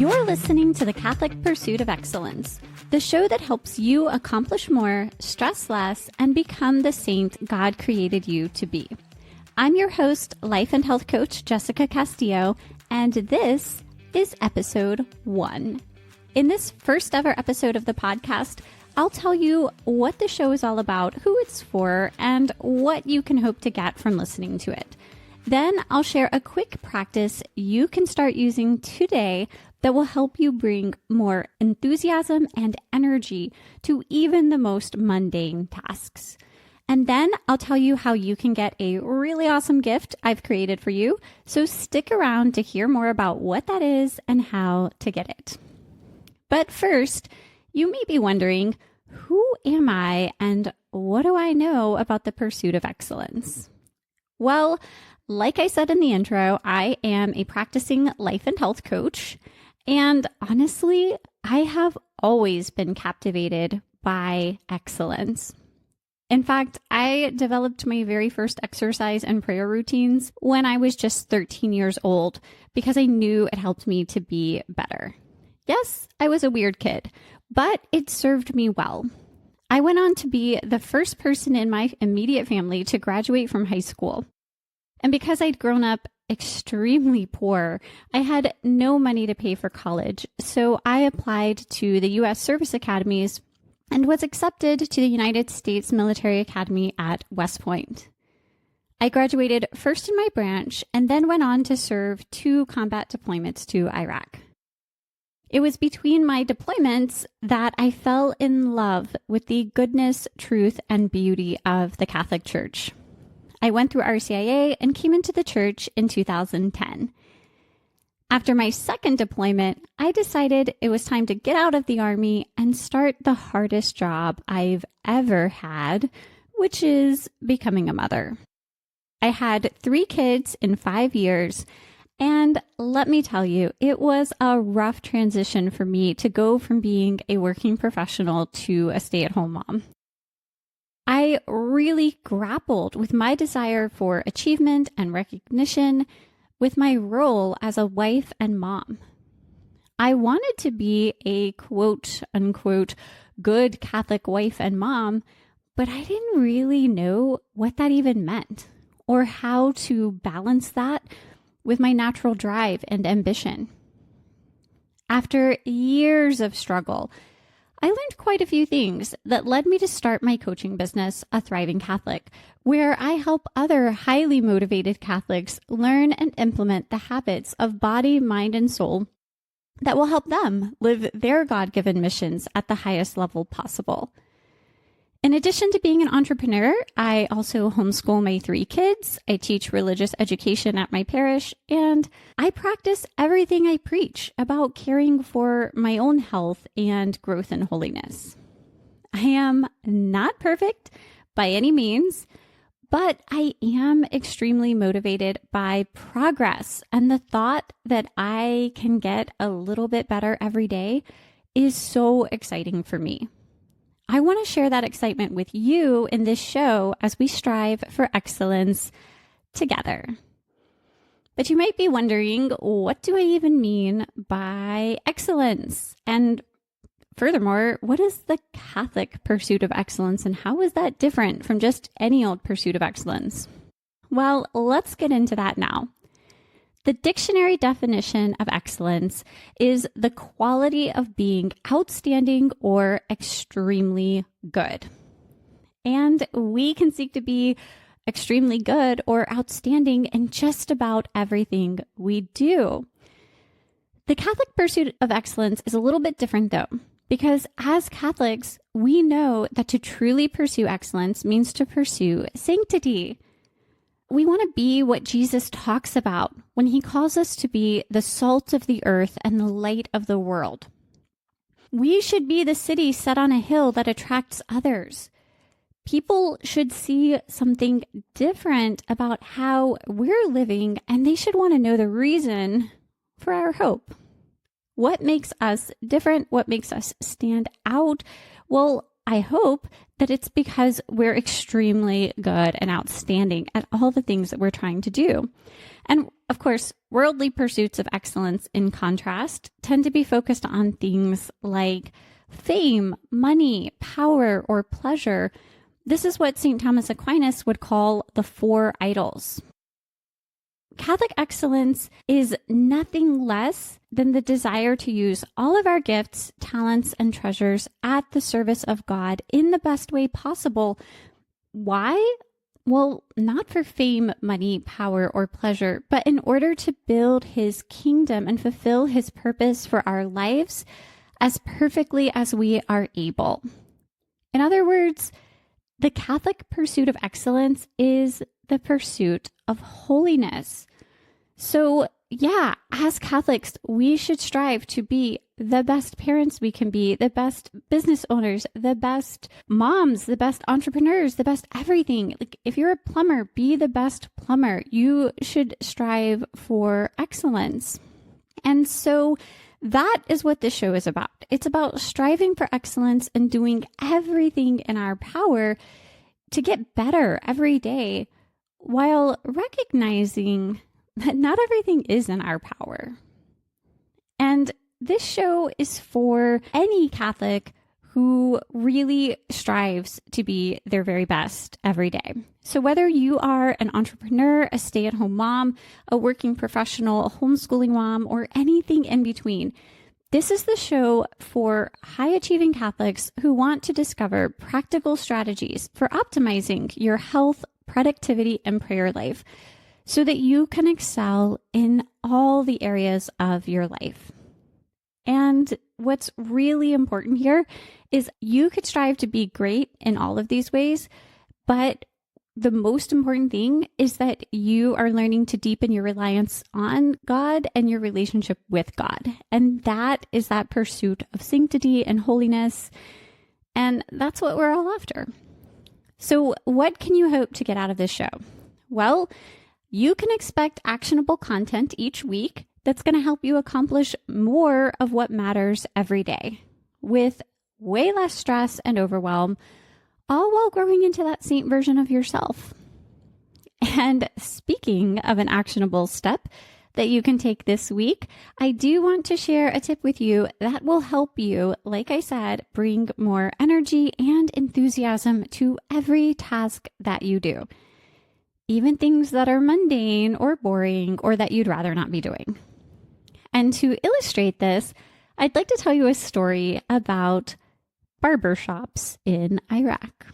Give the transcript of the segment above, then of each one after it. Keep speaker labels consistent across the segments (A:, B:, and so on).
A: You're listening to the Catholic Pursuit of Excellence, the show that helps you accomplish more, stress less, and become the saint God created you to be. I'm your host, life and health coach Jessica Castillo, and this is episode 1. In this first ever episode of the podcast, I'll tell you what the show is all about, who it's for, and what you can hope to get from listening to it. Then I'll share a quick practice you can start using today that will help you bring more enthusiasm and energy to even the most mundane tasks. And then I'll tell you how you can get a really awesome gift I've created for you. So stick around to hear more about what that is and how to get it. But first, you may be wondering, who am I and what do I know about the pursuit of excellence? Well, like I said in the intro, I am a practicing life and health coach. And honestly, I have always been captivated by excellence. In fact, I developed my very first exercise and prayer routines when I was just 13 years old because I knew it helped me to be better. Yes, I was a weird kid, but it served me well. I went on to be the first person in my immediate family to graduate from high school. And because I'd grown up extremely poor, I had no money to pay for college. So I applied to the U.S. service academies and was accepted to the United States Military Academy at West Point. I graduated first in my branch and then went on to serve 2 combat deployments to Iraq. It was between my deployments that I fell in love with the goodness, truth, and beauty of the Catholic Church. I went through RCIA and came into the church in 2010. After my second deployment, I decided it was time to get out of the Army and start the hardest job I've ever had, which is becoming a mother. I had 3 kids in 5 years, and let me tell you, it was a rough transition for me to go from being a working professional to a stay-at-home mom. I really grappled with my desire for achievement and recognition with my role as a wife and mom. I wanted to be a quote unquote good Catholic wife and mom, but I didn't really know what that even meant or how to balance that with my natural drive and ambition. After years of struggle, I learned quite a few things that led me to start my coaching business, A Thriving Catholic, where I help other highly motivated Catholics learn and implement the habits of body, mind, and soul that will help them live their God-given missions at the highest level possible. In addition to being an entrepreneur, I also homeschool my 3 kids, I teach religious education at my parish, and I practice everything I preach about caring for my own health and growth in holiness. I am not perfect by any means, but I am extremely motivated by progress, and the thought that I can get a little bit better every day is so exciting for me. I want to share that excitement with you in this show as we strive for excellence together. But you might be wondering, what do I even mean by excellence? And furthermore, what is the Catholic pursuit of excellence and how is that different from just any old pursuit of excellence? Well, let's get into that now. The dictionary definition of excellence is the quality of being outstanding or extremely good. And we can seek to be extremely good or outstanding in just about everything we do. The Catholic pursuit of excellence is a little bit different though, because as Catholics, we know that to truly pursue excellence means to pursue sanctity. We want to be what Jesus talks about when he calls us to be the salt of the earth and the light of the world. We should be the city set on a hill that attracts others. People should see something different about how we're living, and they should want to know the reason for our hope. What makes us different? What makes us stand out? Well, I hope that it's because we're extremely good and outstanding at all the things that we're trying to do. And of course, worldly pursuits of excellence, in contrast, tend to be focused on things like fame, money, power, or pleasure. This is what St. Thomas Aquinas would call the four idols. Catholic excellence is nothing less than the desire to use all of our gifts, talents, and treasures at the service of God in the best way possible. Why? Well, not for fame, money, power, or pleasure, but in order to build His kingdom and fulfill His purpose for our lives as perfectly as we are able. In other words, the Catholic pursuit of excellence is the pursuit of holiness. So, yeah, as Catholics, we should strive to be the best parents we can be, the best business owners, the best moms, the best entrepreneurs, the best everything. Like, if you're a plumber, be the best plumber. You should strive for excellence. And so that is what this show is about. It's about striving for excellence and doing everything in our power to get better every day, while recognizing that not everything is in our power. And this show is for any Catholic who really strives to be their very best every day. So whether you are an entrepreneur, a stay-at-home mom, a working professional, a homeschooling mom, or anything in between, this is the show for high-achieving Catholics who want to discover practical strategies for optimizing your health, productivity, and prayer life so that you can excel in all the areas of your life. And what's really important here is you could strive to be great in all of these ways, but the most important thing is that you are learning to deepen your reliance on God and your relationship with God. And that is that pursuit of sanctity and holiness. And that's what we're all after. So what can you hope to get out of this show? Well, you can expect actionable content each week that's going to help you accomplish more of what matters every day with way less stress and overwhelm, all while growing into that saint version of yourself. And speaking of an actionable step that you can take this week, I do want to share a tip with you that will help you, like I said, bring more energy and enthusiasm to every task that you do, even things that are mundane or boring or that you'd rather not be doing. And to illustrate this, I'd like to tell you a story about barbershops in Iraq.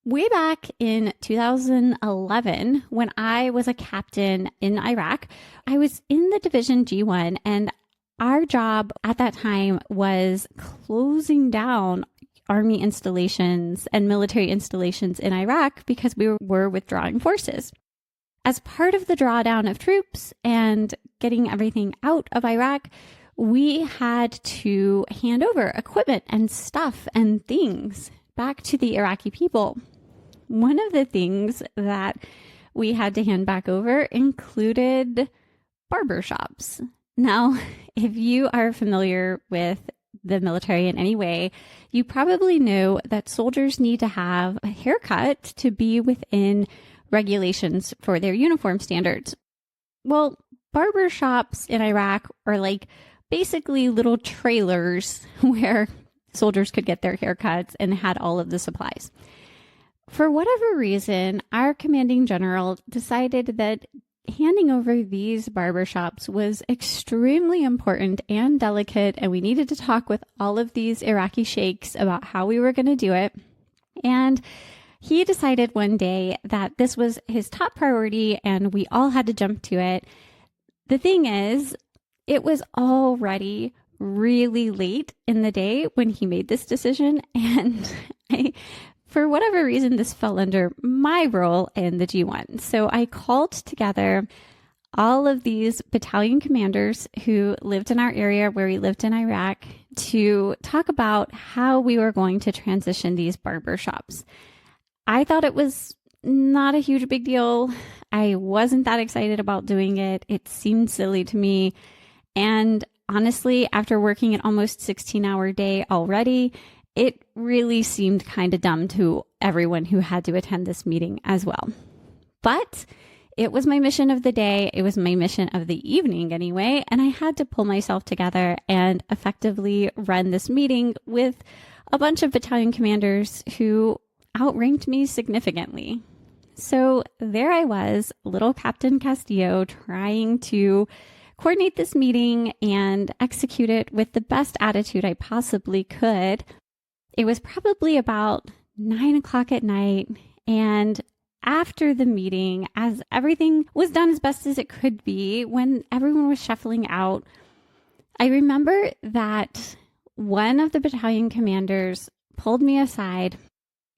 A: Way back in 2011, when I was a captain in Iraq, I was in the Division G1, and our job at that time was closing down army installations and military installations in Iraq because we were withdrawing forces. As part of the drawdown of troops and getting everything out of Iraq, we had to hand over equipment and stuff and things back to the Iraqi people. One of the things that we had to hand back over included barbershops. Now, if you are familiar with the military in any way, you probably know that soldiers need to have a haircut to be within regulations for their uniform standards. Well, barbershops in Iraq are like basically little trailers where soldiers could get their haircuts and had all of the supplies. For whatever reason, our commanding general decided that handing over these barbershops was extremely important and delicate, and we needed to talk with all of these Iraqi sheikhs about how we were going to do it. And he decided one day that this was his top priority and we all had to jump to it. The thing is, it was already really late in the day when he made this decision, and for whatever reason, this fell under my role in the G1. So I called together all of these battalion commanders who lived in our area where we lived in Iraq to talk about how we were going to transition these barbershops. I thought it was not a huge big deal. I wasn't that excited about doing it. It seemed silly to me. And honestly, after working an almost 16-hour day already, it really seemed kind of dumb to everyone who had to attend this meeting as well. But It was my mission of the day. It was my mission of the evening anyway. And I had to pull myself together and effectively run this meeting with a bunch of battalion commanders who outranked me significantly. So there I was, little Captain Castillo, trying to coordinate this meeting and execute it with the best attitude I possibly could. It was probably about 9 o'clock at night, and after the meeting, as everything was done as best as it could be, when everyone was shuffling out, I remember that one of the battalion commanders pulled me aside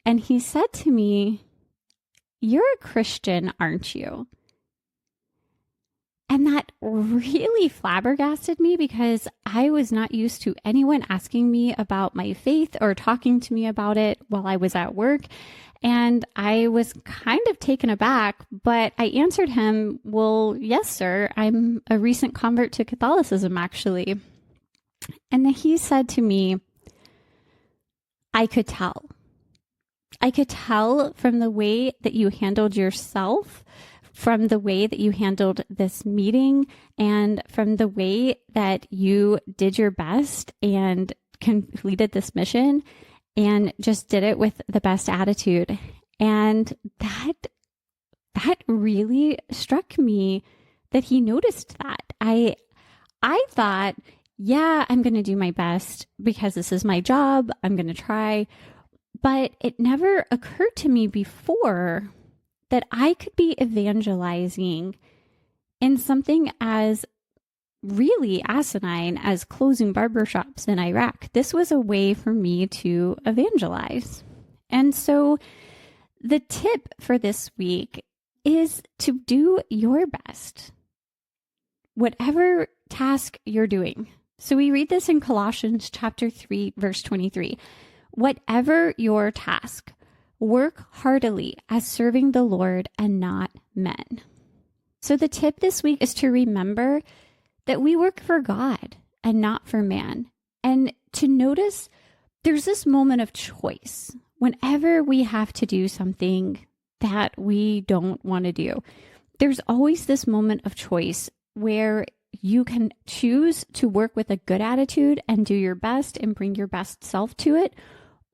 A: and he said to me, "You're a Christian, aren't you?" And that really flabbergasted me because I was not used to anyone asking me about my faith or talking to me about it while I was at work. And I was kind of taken aback, but I answered him, "Well, yes, sir. I'm a recent convert to Catholicism, actually." And then he said to me, "I could tell. I could tell from the way that you handled yourself, from the way that you handled this meeting, and from the way that you did your best and completed this mission and just did it with the best attitude." And that really struck me that he noticed that. I thought, yeah, I'm going to do my best because this is my job. I'm going to try. But it never occurred to me before that I could be evangelizing in something as really asinine as closing barbershops in Iraq. This was a way for me to evangelize. And so the tip for this week is to do your best, whatever task you're doing. So we read this in Colossians chapter 3, verse 23. "Whatever your task, work heartily as serving the Lord and not men." So the tip this week is to remember that we work for God and not for man. And to notice there's this moment of choice whenever we have to do something that we don't want to do. There's always this moment of choice where you can choose to work with a good attitude and do your best and bring your best self to it,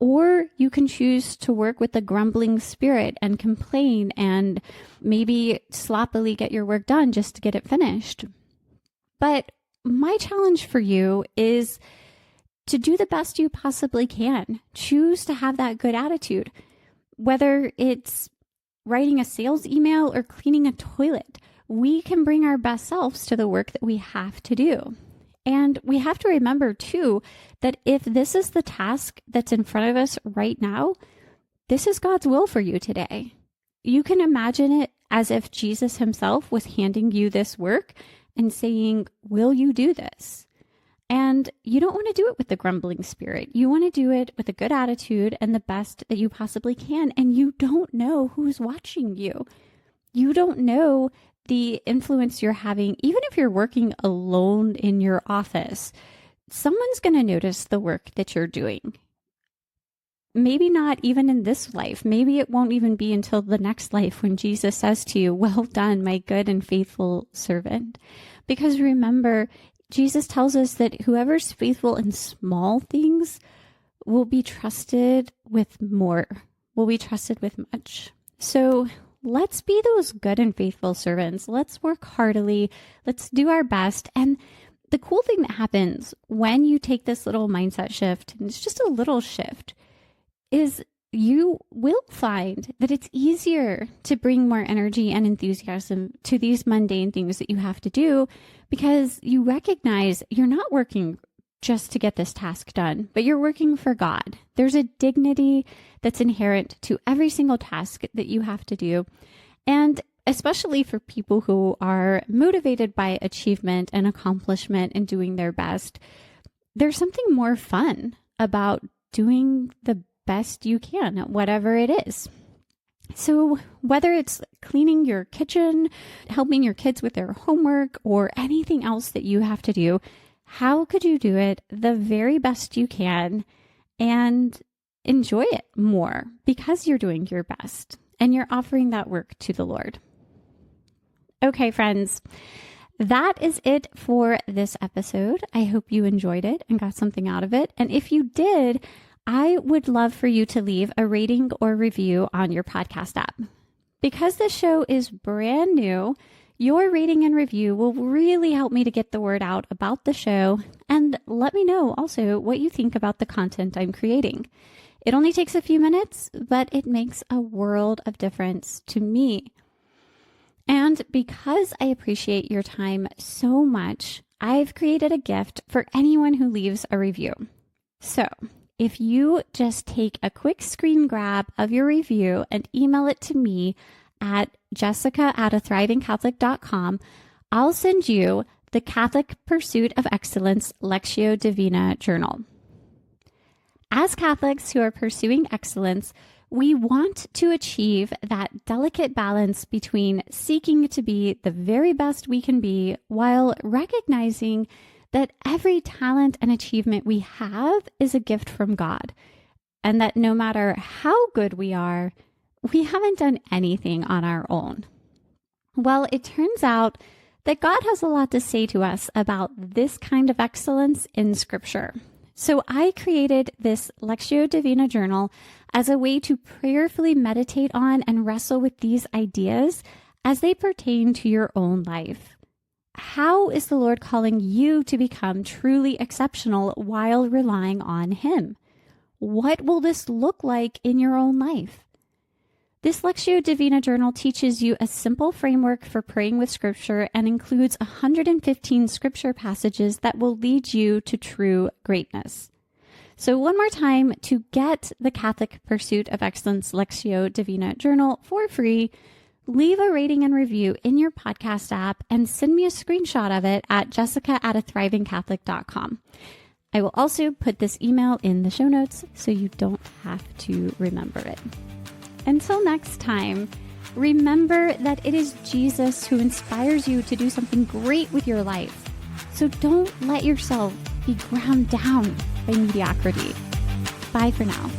A: or you can choose to work with a grumbling spirit and complain and maybe sloppily get your work done just to get it finished. But my challenge for you is to do the best you possibly can. Choose to have that good attitude, whether it's writing a sales email or cleaning a toilet. We can bring our best selves to the work that we have to do. And we have to remember, too, that if this is the task that's in front of us right now, this is God's will for you today. You can imagine it as if Jesus himself was handing you this work and saying, "Will you do this?" And you don't want to do it with the grumbling spirit. You want to do it with a good attitude and the best that you possibly can. And you don't know who's watching you. You don't know the influence you're having. Even if you're working alone in your office, someone's going to notice the work that you're doing. Maybe not even in this life. Maybe it won't even be until the next life when Jesus says to you, "Well done, my good and faithful servant." Because remember, Jesus tells us that whoever's faithful in small things will be trusted with more, will be trusted with much. So let's be those good and faithful servants. Let's work heartily. Let's do our best. And the cool thing that happens when you take this little mindset shift, and it's just a little shift, is you will find that it's easier to bring more energy and enthusiasm to these mundane things that you have to do, because you recognize you're not working just to get this task done, but you're working for God. There's a dignity that's inherent to every single task that you have to do. And especially for people who are motivated by achievement and accomplishment and doing their best, there's something more fun about doing the best you can at whatever it is. So whether it's cleaning your kitchen, helping your kids with their homework, or anything else that you have to do, how could you do it the very best you can and enjoy it more because you're doing your best and you're offering that work to the Lord? Okay, friends, that is it for this episode. I hope you enjoyed it and got something out of it. And if you did, I would love for you to leave a rating or review on your podcast app. Because this show is brand new, your rating and review will really help me to get the word out about the show, and let me know also what you think about the content I'm creating. It only takes a few minutes, but it makes a world of difference to me. And because I appreciate your time so much, I've created a gift for anyone who leaves a review. So if you just take a quick screen grab of your review and email it to me at jessica@athrivingcatholic.com, I'll send you the Catholic Pursuit of Excellence Lectio Divina Journal. As Catholics who are pursuing excellence, we want to achieve that delicate balance between seeking to be the very best we can be while recognizing that every talent and achievement we have is a gift from God, and that no matter how good we are, we haven't done anything on our own. Well, it turns out that God has a lot to say to us about this kind of excellence in Scripture. So I created this Lectio Divina Journal as a way to prayerfully meditate on and wrestle with these ideas as they pertain to your own life. How is the Lord calling you to become truly exceptional while relying on Him? What will this look like in your own life? This Lectio Divina Journal teaches you a simple framework for praying with Scripture and includes 115 Scripture passages that will lead you to true greatness. So one more time, to get the Catholic Pursuit of Excellence Lectio Divina Journal for free, leave a rating and review in your podcast app and send me a screenshot of it at jessica@athrivingcatholic.com. I will also put this email in the show notes so you don't have to remember it. Until next time, remember that it is Jesus who inspires you to do something great with your life. So don't let yourself be ground down by mediocrity. Bye for now.